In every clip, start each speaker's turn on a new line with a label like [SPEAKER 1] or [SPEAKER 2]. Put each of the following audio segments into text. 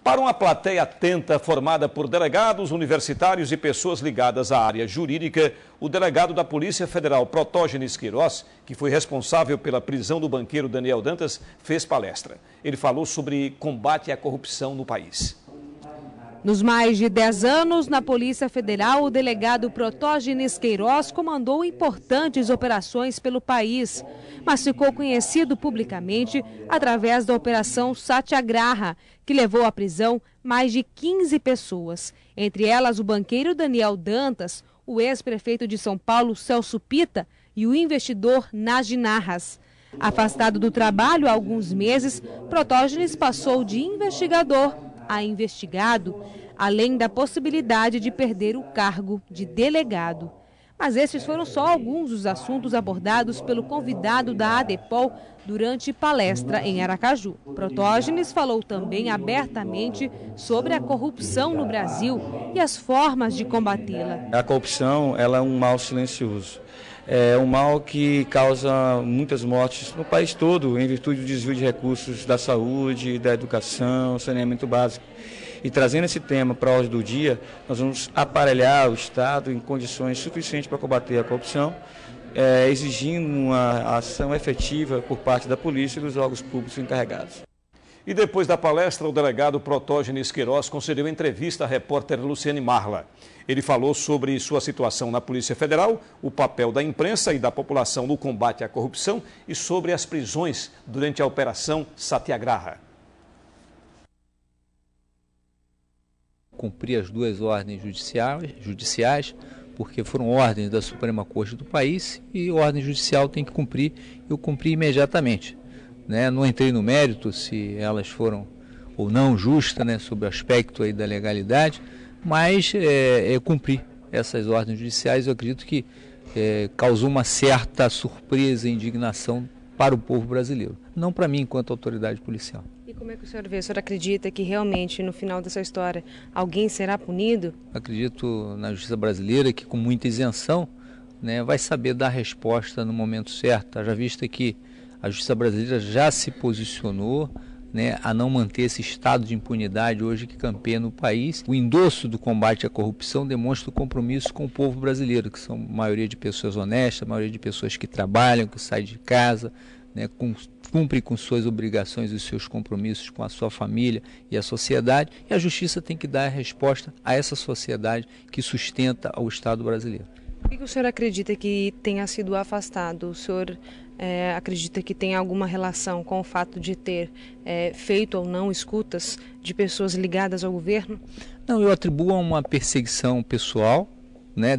[SPEAKER 1] Para uma plateia atenta, formada por delegados, universitários e pessoas ligadas à área jurídica, o delegado da Polícia Federal, Protógenes Queiroz, que foi responsável pela prisão do banqueiro Daniel Dantas, fez palestra. Ele falou sobre combate à corrupção no país.
[SPEAKER 2] Nos mais de 10 anos, na Polícia Federal, o delegado Protógenes Queiroz comandou importantes operações pelo país, mas ficou conhecido publicamente através da Operação Satyagraha, que levou à prisão mais de 15 pessoas, entre elas o banqueiro Daniel Dantas, o ex-prefeito de São Paulo, Celso Pitta, e o investidor Nagy Narras. Afastado do trabalho há alguns meses, Protógenes passou de investigador a investigado, além da possibilidade de perder o cargo de delegado. Mas esses foram só alguns dos assuntos abordados pelo convidado da ADEPOL durante palestra em Aracaju. Protógenes falou também abertamente sobre a corrupção no Brasil e as formas de combatê-la.
[SPEAKER 3] A corrupção, ela é um mal silencioso. É um mal que causa muitas mortes no país todo, em virtude do desvio de recursos da saúde, da educação, saneamento básico. E trazendo esse tema para a ordem do dia, nós vamos aparelhar o Estado em condições suficientes para combater a corrupção, exigindo uma ação efetiva por parte da polícia e dos órgãos públicos encarregados.
[SPEAKER 1] E depois da palestra, o delegado Protógenes Queiroz concedeu entrevista à repórter Luciane Marla. Ele falou sobre sua situação na Polícia Federal, o papel da imprensa e da população no combate à corrupção e sobre as prisões durante a Operação Satyagraha.
[SPEAKER 4] Cumprir as duas ordens judiciais, porque foram ordens da Suprema Corte do país e ordem judicial tem que cumprir, eu cumpri imediatamente. Não entrei no mérito se elas foram ou não justas, sobre o aspecto aí da legalidade, mas cumpri essas ordens judiciais. Eu acredito que causou uma certa surpresa e indignação para o povo brasileiro, não para mim enquanto autoridade policial.
[SPEAKER 2] E como é que o senhor vê? O senhor acredita que realmente no final dessa história alguém será punido?
[SPEAKER 4] Acredito na justiça brasileira que com muita isenção vai saber dar resposta no momento certo. Já visto que a justiça brasileira já se posicionou a não manter esse estado de impunidade hoje que campeia no país. O endosso do combate à corrupção demonstra o compromisso com o povo brasileiro, que são a maioria de pessoas honestas, a maioria de pessoas que trabalham, que saem de casa, cumpre com suas obrigações e seus compromissos com a sua família e a sociedade, e a justiça tem que dar a resposta a essa sociedade que sustenta o Estado brasileiro.
[SPEAKER 2] Por que o senhor acredita que tenha sido afastado? O senhor acredita que tem alguma relação com o fato de ter feito ou não escutas de pessoas ligadas ao governo?
[SPEAKER 4] Não, eu atribuo a uma perseguição pessoal,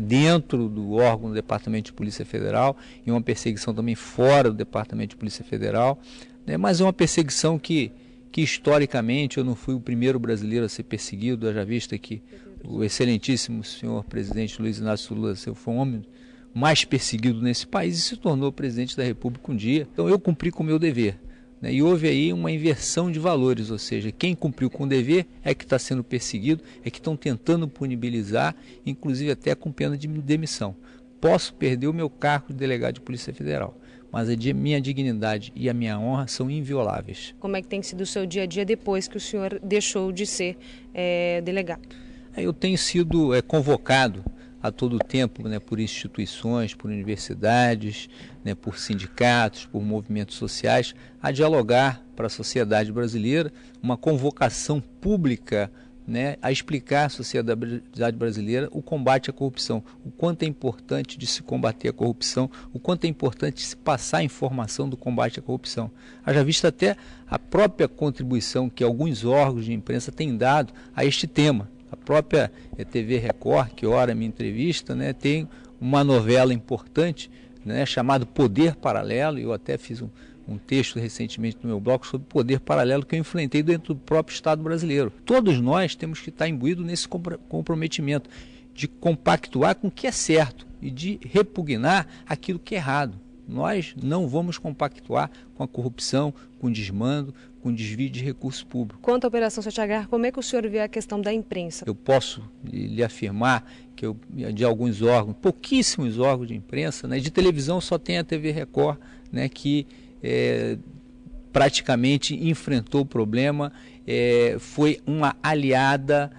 [SPEAKER 4] dentro do órgão do Departamento de Polícia Federal e uma perseguição também fora do Departamento de Polícia Federal, mas é uma perseguição que historicamente eu não fui o primeiro brasileiro a ser perseguido, já visto que o excelentíssimo senhor presidente Luiz Inácio Lula foi um homem mais perseguido nesse país e se tornou presidente da República um dia. Então eu cumpri com o meu dever. E houve aí uma inversão de valores, ou seja, quem cumpriu com o dever é que está sendo perseguido, é que estão tentando punibilizar, inclusive até com pena de demissão. Posso perder o meu cargo de delegado de Polícia Federal, mas a minha dignidade e a minha honra são invioláveis.
[SPEAKER 2] Como é que tem sido o seu dia a dia depois que o senhor deixou de ser delegado?
[SPEAKER 4] Eu tenho sido convocado a todo tempo por instituições, por universidades, por sindicatos, por movimentos sociais, a dialogar para a sociedade brasileira, uma convocação pública a explicar à sociedade brasileira o combate à corrupção, o quanto é importante de se combater a corrupção, o quanto é importante de se passar a informação do combate à corrupção. Haja vista até a própria contribuição que alguns órgãos de imprensa têm dado a este tema. A própria TV Record, que ora me entrevista, tem uma novela importante chamada Poder Paralelo. Eu até fiz um texto recentemente no meu blog sobre poder paralelo que eu enfrentei dentro do próprio Estado brasileiro. Todos nós temos que estar imbuídos nesse comprometimento de compactuar com o que é certo e de repugnar aquilo que é errado. Nós não vamos compactuar com a corrupção, com o desmando, com o desvio de recursos públicos.
[SPEAKER 2] Quanto à Operação Satyagraha, como é que o senhor vê a questão da imprensa?
[SPEAKER 4] Eu posso lhe afirmar que de alguns órgãos, pouquíssimos órgãos de imprensa, de televisão só tem a TV Record, que praticamente enfrentou o problema foi uma aliada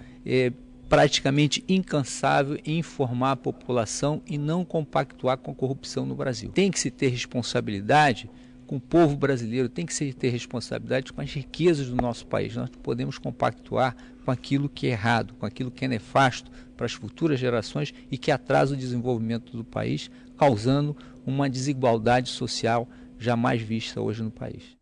[SPEAKER 4] praticamente incansável em informar a população e não compactuar com a corrupção no Brasil. Tem que se ter responsabilidade com o povo brasileiro, tem que se ter responsabilidade com as riquezas do nosso país. Nós não podemos compactuar com aquilo que é errado, com aquilo que é nefasto para as futuras gerações e que atrasa o desenvolvimento do país, causando uma desigualdade social jamais vista hoje no país.